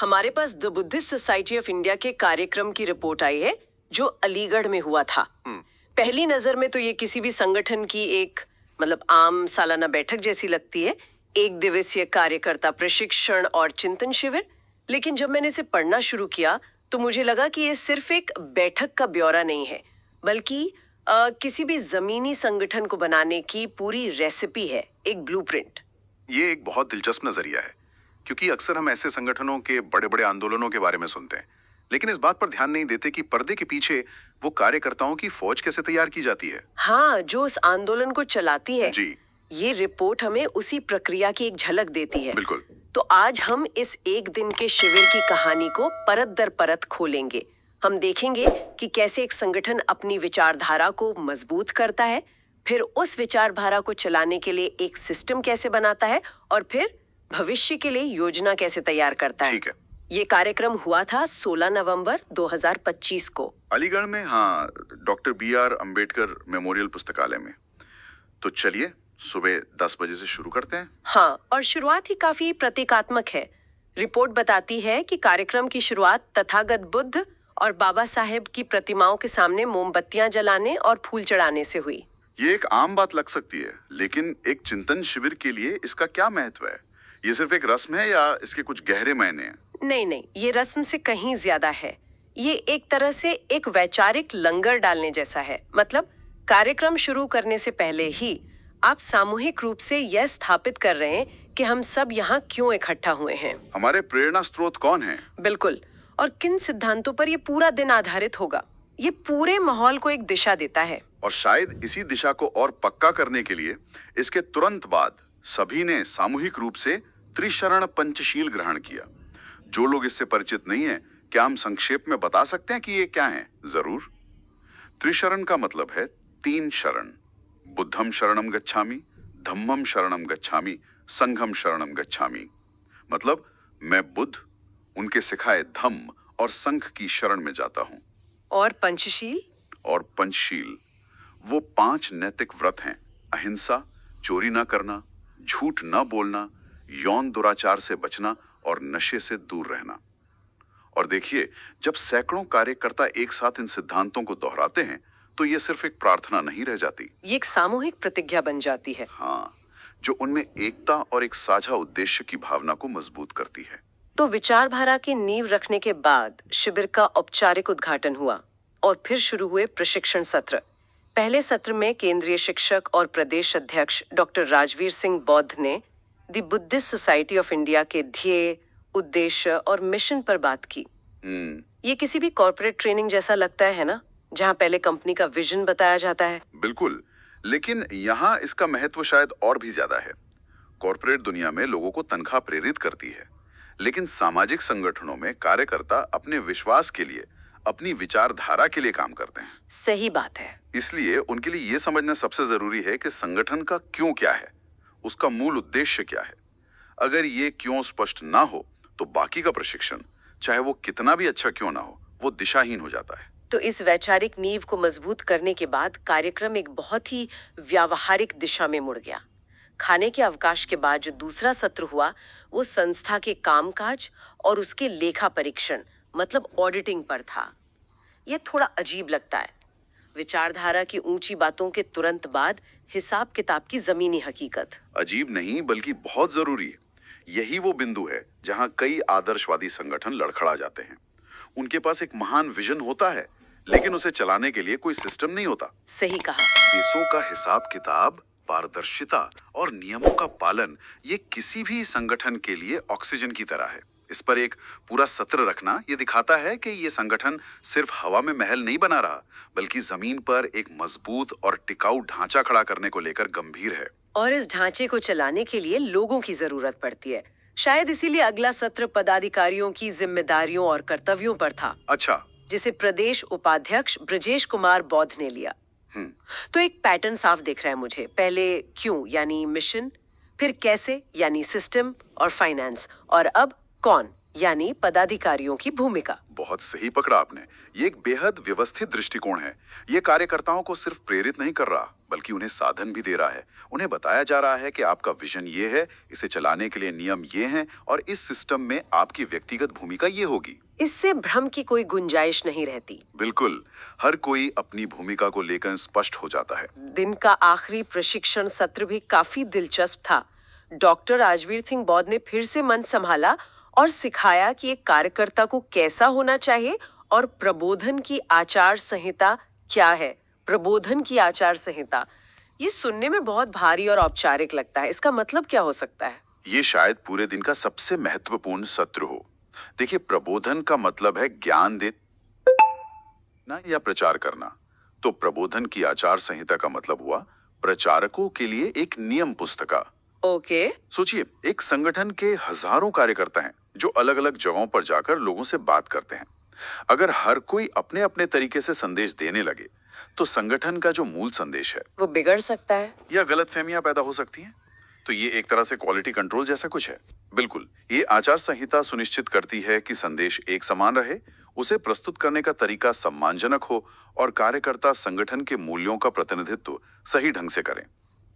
हमारे पास the Buddhist society of India के कार्यक्रम की रिपोर्ट आई है जो अलीगढ़ में हुआ था। पहली नजर में तो ये किसी भी संगठन की एक आम सालाना बैठक जैसी लगती है, एक दिवसीय कार्यकर्ता प्रशिक्षण और चिंतन शिविर। लेकिन जब मैंने इसे पढ़ना शुरू किया तो मुझे लगा कि ये सिर्फ एक बैठक का ब्यौरा नहीं है, बल्कि किसी भी जमीनी संगठन को बनाने की पूरी रेसिपी है, एक ब्लूप्रिंट। ये एक बहुत दिलचस्प नजरिया है, क्योंकि अक्सर हम ऐसे संगठनों के बड़े बड़े आंदोलनों के बारे में सुनते हैं, लेकिन इस बात पर ध्यान नहीं देते कि पर्दे के पीछे वो कार्यकर्ताओं की फौज कैसे तैयार की जाती है। हाँ, जो उस आंदोलन को चलाती है। जी, ये रिपोर्ट हमें उसी प्रक्रिया की एक झलक देती है। बिल्कुल। तो आज हम इस एक दिन के शिविर की कहानी को परत दर परत खोलेंगे। हम देखेंगे कि कैसे एक संगठन अपनी विचारधारा को मजबूत करता है, फिर उस विचारधारा को चलाने के लिए एक सिस्टम कैसे बनाता है, और फिर भविष्य के लिए योजना कैसे तैयार करता है। ठीक है। ये कार्यक्रम हुआ था 16 नवंबर 2025 को अलीगढ़ में, हाँ, डॉक्टर BR अम्बेडकर मेमोरियल पुस्तकालय में। तो चलिए सुबह 10 बजे से शुरू करते हैं। हाँ, और शुरुआत ही काफी प्रतीकात्मक है। रिपोर्ट बताती है कि कार्यक्रम की शुरुआत तथागत बुद्ध और बाबा साहेब की प्रतिमाओं के सामने मोमबत्तियां जलाने और फूल चढ़ाने से हुई। ये एक आम बात लग सकती है, लेकिन एक चिंतन शिविर के लिए इसका क्या महत्व है? ये सिर्फ एक रस्म है या इसके कुछ गहरे मायने हैं? नहीं, ये रस्म से कहीं ज्यादा है। ये एक तरह से एक वैचारिक लंगर डालने जैसा है। कार्यक्रम शुरू करने से पहले ही आप सामूहिक रूप से यह स्थापित कर रहे हैं कि हम सब यहाँ क्यों इकट्ठा हुए हैं। हमारे प्रेरणा स्रोत कौन हैं? बिल्कुल, और किन सिद्धांतों पर ये पूरा दिन आधारित होगा। ये पूरे माहौल को एक दिशा देता है। और शायद इसी दिशा को और पक्का करने के लिए इसके तुरंत बाद सभी ने सामूहिक रूप से त्रिशरण पंचशील ग्रहण किया। जो लोग इससे परिचित नहीं हैं, क्या हम संक्षेप में बता सकते हैं कि ये क्या है? जरूर। त्रिशरण का मतलब है 3 शरण। बुद्धम शरणम गच्छामि, धम्मम शरणम गच्छामि, संघम शरणम गच्छामि। मतलब मैं बुद्ध, उनके सिखाए धम्म और संघ की शरण में जाता हूं। और पंचशील? और पंचशील वो 5 नैतिक व्रत हैं: अहिंसा, चोरी ना करना, झूठ ना बोलना, यौन दुराचार से बचना और नशे से दूर रहना। और देखिए, जब सैकड़ों कार्यकर्ता एक साथ इन सिद्धांतों को दोहराते हैं तो ये सिर्फ एक प्रार्थना नहीं रह जाती, ये एक सामूहिक प्रतिज्ञा बन जाती है। हाँ, जो उनमें एकता और एक साझा उद्देश्य की भावना को मजबूत करती है। तो विचारधारा की नींव रखने के बाद शिविर का औपचारिक उद्घाटन हुआ और फिर शुरू हुए प्रशिक्षण सत्र। पहले सत्र में केंद्रीय शिक्षक और प्रदेश अध्यक्ष डॉक्टर राजवीर सिंह बौद्ध ने the Buddhist society of India के ध्येय, उद्देश्य और मिशन पर बात की। ये किसी भी कॉर्पोरेट ट्रेनिंग जैसा लगता है ना, जहाँ पहले कंपनी का विजन बताया जाता है। बिल्कुल, लेकिन यहाँ इसका महत्व शायद और भी ज्यादा है। कॉर्पोरेट दुनिया में लोगों को तनख्वाह प्रेरित करती है, लेकिन सामाजिक संगठनों में कार्यकर्ता अपने विश्वास के लिए, अपनी विचारधारा के लिए काम करते हैं। सही बात है। इसलिए उनके लिए ये समझना सबसे जरूरी है कि संगठन का क्यों क्या है, उसका मूल उद्देश्य क्या है। अगर ये क्यों स्पष्ट ना हो तो बाकी का प्रशिक्षण, चाहे वो कितना भी अच्छा क्यों ना हो, वो दिशाहीन हो जाता है। तो इस वैचारिक नींव को मजबूत करने के बाद कार्यक्रम एक बहुत ही व्यावहारिक दिशा में मुड़ गया। खाने के अवकाश के बाद जो दूसरा सत्र हुआ वो संस्था के कामकाज और उसके लेखा परीक्षण ऑडिटिंग पर था। यह थोड़ा अजीब लगता है। विचारधारा की ऊंची बातों के तुरंत बाद हिसाब किताब की जमीनी हकीकत। अजीब नहीं, बल्कि बहुत जरूरी है। यही वो बिंदु है जहां कई आदर्शवादी संगठन लड़खड़ा जाते हैं। उनके पास एक महान विजन होता है, लेकिन उसे चलाने के लिए कोई सिस्टम नहीं होता। सही कहा। पैसों का हिसाब किताब, पारदर्शिता और नियमों का पालन, ये किसी भी संगठन के लिए ऑक्सीजन की तरह है। इस पर एक पूरा सत्र रखना ये दिखाता है कि ये संगठन सिर्फ हवा में महल नहीं बना रहा, बल्कि जमीन पर एक मजबूत और टिकाऊ ढांचा खड़ा करने को लेकर गंभीर है। और इस ढांचे को चलाने के लिए लोगों की जरूरत पड़ती है। शायद इसीलिए अगला सत्र पदाधिकारियों की जिम्मेदारियों और कर्तव्यों पर था। अच्छा। जिसे प्रदेश उपाध्यक्ष ब्रजेश कुमार बौद्ध ने लिया। तो एक पैटर्न साफ दिख रहा है मुझे। पहले क्यों यानी मिशन, फिर कैसे यानी सिस्टम और फाइनेंस, और अब कौन यानी पदाधिकारियों की भूमिका। बहुत सही पकड़ा आपने। ये एक बेहद व्यवस्थित दृष्टिकोण है। ये कार्यकर्ताओं को सिर्फ प्रेरित नहीं कर रहा, बल्कि उन्हें साधन भी दे रहा है। उन्हें बताया जा रहा है कि आपका विजन ये है, इसे चलाने के लिए नियम ये हैं और इस सिस्टम में आपकी व्यक्तिगत भूमिका ये होगी। इससे भ्रम की कोई गुंजाइश नहीं रहती। बिल्कुल, हर कोई अपनी भूमिका को लेकर स्पष्ट हो जाता है। दिन का आखिरी प्रशिक्षण सत्र भी काफी दिलचस्प था। डॉक्टर राजवीर सिंह बौद्ध ने फिर से मन संभाला और सिखाया कि एक कार्यकर्ता को कैसा होना चाहिए और प्रबोधन की आचार संहिता क्या है। प्रबोधन की आचार संहिता, ये सुनने में बहुत भारी और औपचारिक लगता है। इसका मतलब क्या हो सकता है? ये शायद पूरे दिन का सबसे महत्वपूर्ण सत्र हो। देखिए, प्रबोधन का मतलब है ज्ञान देना या प्रचार करना। तो प्रबोधन की आचार संहिता का मतलब हुआ प्रचारकों के लिए एक नियम पुस्तिका। ओके। सोचिए, एक संगठन के हजारों कार्यकर्ता हैं जो अलग अलग जगहों पर जाकर लोगों से बात करते हैं। अगर हर कोई अपने अपने तरीके से संदेश देने लगे, तो संगठन का जो मूल संदेश है वो बिगड़ सकता है या गलतफहमियां पैदा हो सकती हैं। तो ये एक तरह से क्वालिटी कंट्रोल जैसा कुछ है। बिल्कुल, ये आचार संहिता सुनिश्चित करती है कि संदेश एक समान रहे, उसे प्रस्तुत करने का तरीका सम्मानजनक हो और कार्यकर्ता संगठन के मूल्यों का प्रतिनिधित्व सही ढंग से करें।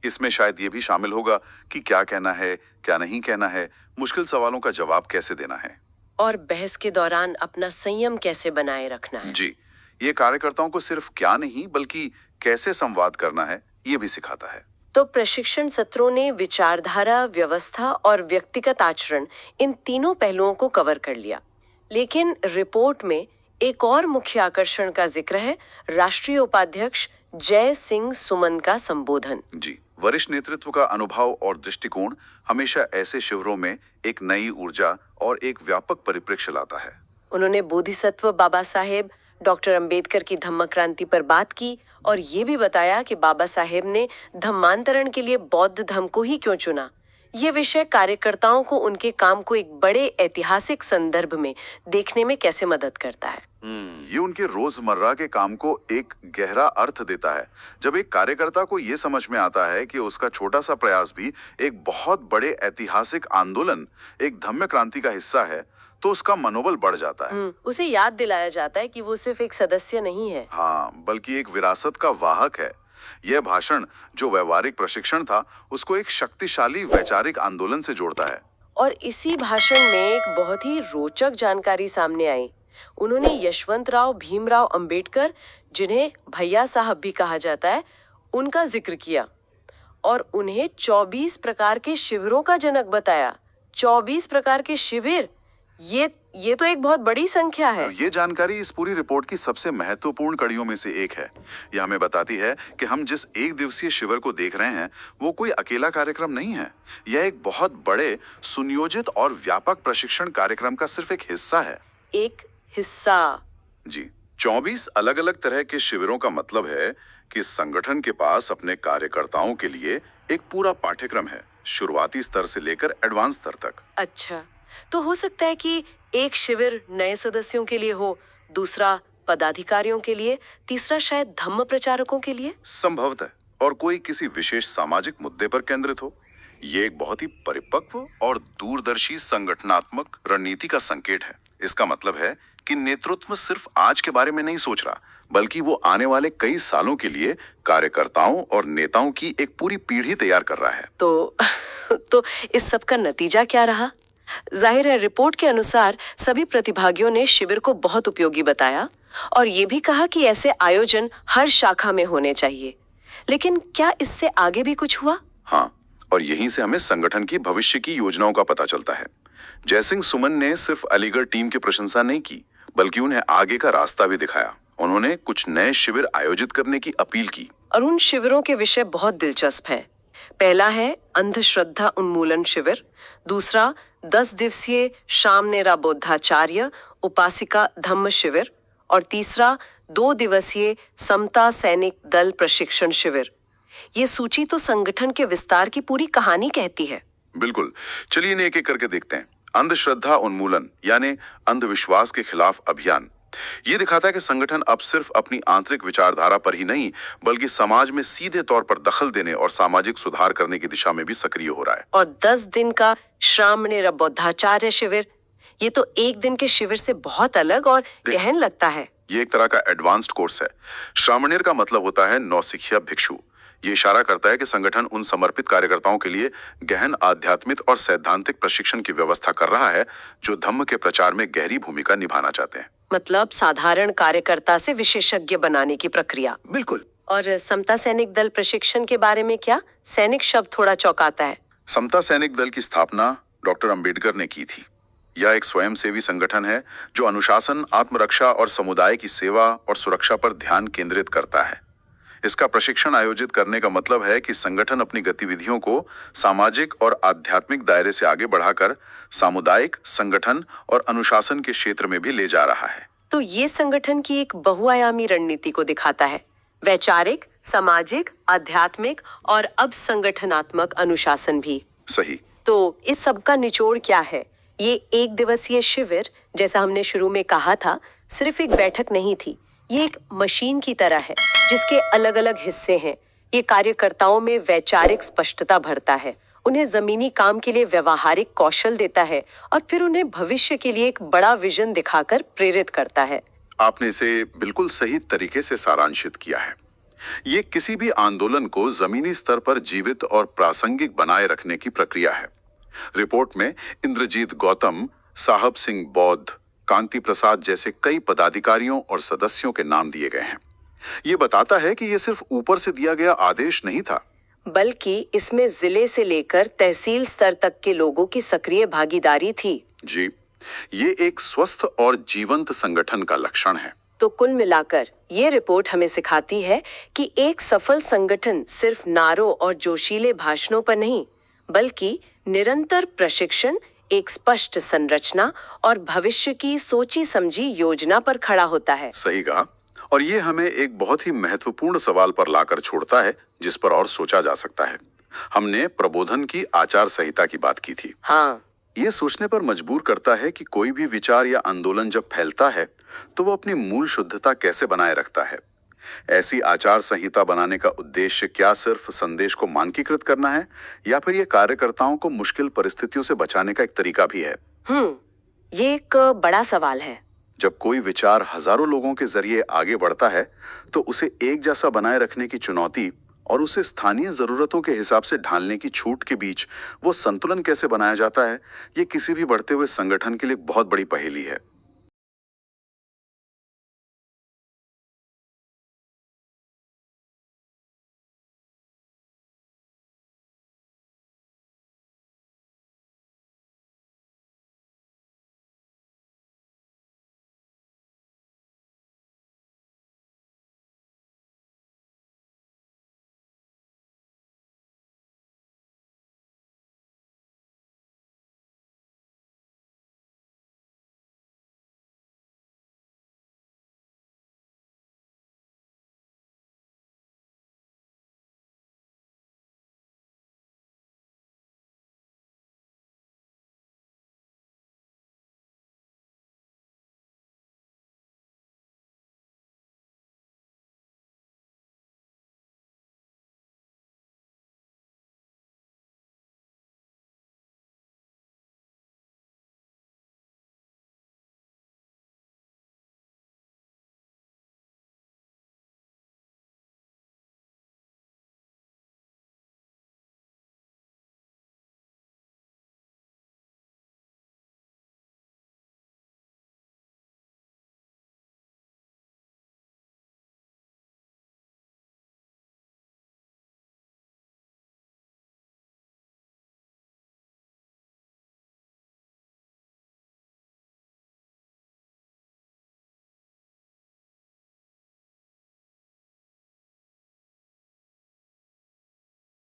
इसमें शायद ये भी शामिल होगा कि क्या कहना है, क्या नहीं कहना है, मुश्किल सवालों का जवाब कैसे देना है और बहस के दौरान अपना संयम कैसे बनाए रखना है। जी, ये कार्यकर्ताओं को सिर्फ क्या नहीं बल्कि कैसे संवाद करना है, ये भी सिखाता है। तो प्रशिक्षण सत्रों ने विचारधारा, व्यवस्था और व्यक्तिगत आचरण, इन तीनों पहलुओं को कवर कर लिया। लेकिन रिपोर्ट में एक और मुख्य आकर्षण का जिक्र है, राष्ट्रीय उपाध्यक्ष जय सिंह सुमन का संबोधन। जी, वरिष्ठ नेतृत्व का अनुभव और दृष्टिकोण हमेशा ऐसे शिविरों में एक नई ऊर्जा और एक व्यापक परिप्रेक्ष्य लाता है। उन्होंने बोधिसत्व बाबा साहेब डॉक्टर अंबेडकर की धम्म क्रांति पर बात की और ये भी बताया कि बाबा साहेब ने धम्मांतरण के लिए बौद्ध धर्म को ही क्यों चुना। ये विषय कार्यकर्ताओं को उनके काम को एक बड़े ऐतिहासिक संदर्भ में देखने में कैसे मदद करता है। ये उनके रोजमर्रा के काम को एक गहरा अर्थ देता है। जब एक कार्यकर्ता को ये समझ में आता है कि उसका छोटा सा प्रयास भी एक बहुत बड़े ऐतिहासिक आंदोलन, एक धम्म क्रांति का हिस्सा है, तो उसका मनोबल बढ़ जाता है। उसे याद दिलाया जाता है कि वो सिर्फ एक सदस्य नहीं है, हाँ, बल्कि एक विरासत का वाहक है। यह भाषण, जो व्यवहारिक प्रशिक्षण था, उसको एक शक्तिशाली वैचारिक आंदोलन से जोड़ता है। और इसी भाषण में एक बहुत ही रोचक जानकारी सामने आई। उन्होंने यशवंतराव भीमराव अंबेडकर, जिन्हें भैया साहब भी कहा जाता है, उनका जिक्र किया और उन्हें 24 प्रकार के शिविरों का जनक बताया। 24 प्रकार के शिविर, ये तो एक बहुत बड़ी संख्या है। ये जानकारी इस पूरी रिपोर्ट की सबसे महत्वपूर्ण कड़ियों में से एक है। यह हमें बताती है कि हम जिस एक दिवसीय शिविर को देख रहे हैं, वो कोई अकेला कार्यक्रम नहीं है। यह एक बहुत बड़े, सुनियोजित और व्यापक प्रशिक्षण कार्यक्रम का सिर्फ एक हिस्सा है। एक हिस्सा। जी, 24 अलग अलग तरह के शिविरों का मतलब है कि संगठन के पास अपने कार्यकर्ताओं के लिए एक पूरा पाठ्यक्रम है, शुरुआती स्तर से लेकर एडवांस स्तर तक। अच्छा, तो हो सकता है कि एक शिविर नए सदस्यों के लिए हो, दूसरा पदाधिकारियों के लिए, तीसरा शायद धम्म प्रचारकों के लिए। संभवतः, और कोई किसी विशेष सामाजिक मुद्दे पर केंद्रित हो। ये एक बहुत ही परिपक्व और दूरदर्शी संगठनात्मक रणनीति का संकेत है। इसका मतलब है कि नेतृत्व सिर्फ आज के बारे में नहीं सोच रहा, बल्कि वो आने वाले कई सालों के लिए कार्यकर्ताओं और नेताओं की एक पूरी पीढ़ी तैयार कर रहा है। तो इस सब का नतीजा क्या रहा? जाहिर है, रिपोर्ट के अनुसार सभी प्रतिभागियों ने शिविर को बहुत उपयोगी बताया और ये भी कहा कि ऐसे आयोजन हर शाखा में होने चाहिए। लेकिन क्या इससे आगे भी कुछ हुआ? हाँ, और यहीं से हमें संगठन की भविष्य की योजनाओं का पता चलता है। जयसिंह सुमन ने सिर्फ अलीगढ़ टीम की प्रशंसा नहीं की, बल्कि उन्हें आगे का रास्ता भी दिखाया। उन्होंने कुछ नए शिविर आयोजित करने की अपील की और उन शिविरों के विषय बहुत दिलचस्प हैं। पहला है अंधश्रद्धा उन्मूलन शिविर, दूसरा 10 दिवसीय शामनेरा बौद्धाचार्य उपासिका धम्म शिविर और तीसरा 2 दिवसीय समता सैनिक दल प्रशिक्षण शिविर। ये सूची तो संगठन के विस्तार की पूरी कहानी कहती है। बिल्कुल, चलिए इन्हें एक एक करके देखते हैं। अंधश्रद्धा उन्मूलन यानी अंधविश्वास के खिलाफ अभियान। ये दिखाता है कि संगठन अब सिर्फ अपनी आंतरिक विचारधारा पर ही नहीं, बल्कि समाज में सीधे तौर पर दखल देने और सामाजिक सुधार करने की दिशा में भी सक्रिय हो रहा है। और 10 दिन का श्रामणेर बौद्धाचार्य शिविर, ये तो एक दिन के शिविर से बहुत अलग और गहन लगता है। ये एक तरह का एडवांस्ड कोर्स है। श्रामणेर का मतलब होता है नौसिखिया भिक्षु। ये इशारा करता है कि संगठन उन समर्पित कार्यकर्ताओं के लिए गहन आध्यात्मिक और सैद्धांतिक प्रशिक्षण की व्यवस्था कर रहा है जो धम्म के प्रचार में गहरी भूमिका निभाना चाहते हैं। मतलब साधारण कार्यकर्ता से विशेषज्ञ बनाने की प्रक्रिया। बिल्कुल। और समता सैनिक दल प्रशिक्षण के बारे में क्या? सैनिक शब्द थोड़ा चौंकाता है। समता सैनिक दल की स्थापना डॉक्टर अंबेडकर ने की थी। यह एक स्वयंसेवी संगठन है जो अनुशासन, आत्मरक्षा और समुदाय की सेवा और सुरक्षा पर ध्यान केंद्रित करता है। इसका प्रशिक्षण आयोजित करने का मतलब है कि संगठन अपनी गतिविधियों को सामाजिक और आध्यात्मिक दायरे से आगे बढ़ाकर सामुदायिक, संगठन और अनुशासन के क्षेत्र में भी ले जा रहा है। तो ये संगठन की एक बहुआयामी रणनीति को दिखाता है। वैचारिक, सामाजिक, आध्यात्मिक और अब संगठनात्मक अनुशासन भी। सही। तो इस सब का निचोड़ क्या है? ये एक दिवसीय शिविर, जैसा हमने शुरू में कहा था, सिर्फ एक बैठक नहीं थी। ये एक मशीन की तरह है जिसके अलग अलग हिस्से हैं। ये कार्यकर्ताओं में वैचारिक स्पष्टता भरता है, उन्हें जमीनी काम के लिए व्यवहारिक कौशल देता है और फिर उन्हें भविष्य के लिए एक बड़ा विजन दिखाकर प्रेरित करता है। आपने इसे बिल्कुल सही तरीके से सारांशित किया है। ये किसी भी आंदोलन को जमीनी स्तर पर जीवित और प्रासंगिक बनाए रखने की प्रक्रिया है। रिपोर्ट में इंद्रजीत गौतम, साहब सिंह बौद्ध, कांति प्रसाद जैसे कई पदाधिकारियों और सदस्यों के नाम दिए गए हैं। ये बताता है कि ये सिर्फ ऊपर से दिया गया आदेश नहीं था, बल्कि इसमें जिले से लेकर तहसील स्तर तक के लोगों की सक्रिय भागीदारी थी। जी, ये एक स्वस्थ और जीवंत संगठन का लक्षण है। तो कुल मिलाकर ये रिपोर्ट हमें सिखाती है कि एक सफल संगठन सिर्फ नारों और जोशीले भाषणों पर नहीं, बल्कि निरंतर प्रशिक्षण, एक स्पष्ट संरचना और भविष्य की सोची समझी योजना पर खड़ा होता है। सही कहा। और ये हमें एक बहुत ही महत्वपूर्ण सवाल पर लाकर छोड़ता है जिस पर और सोचा जा सकता है। हमने प्रबोधन की आचार संहिता की बात की थी। हाँ, ये सोचने पर मजबूर करता है कि कोई भी विचार या आंदोलन जब फैलता है तो वो अपनी मूल शुद्धता कैसे बनाए रखता है। ऐसी आचार संहिता बनाने का उद्देश्य क्या सिर्फ संदेश को मानकीकृत करना है या फिर ये कार्यकर्ताओं को मुश्किल परिस्थितियों से बचाने का एक तरीका भी है? ये एक बड़ा सवाल है। जब कोई विचार हजारों लोगों के जरिए आगे बढ़ता है तो उसे एक जैसा बनाए रखने की चुनौती और उसे स्थानीय जरूरतों के हिसाब से ढालने की छूट के बीच वो संतुलन कैसे बनाया जाता है, ये किसी भी बढ़ते हुए संगठन के लिए बहुत बड़ी पहेली है।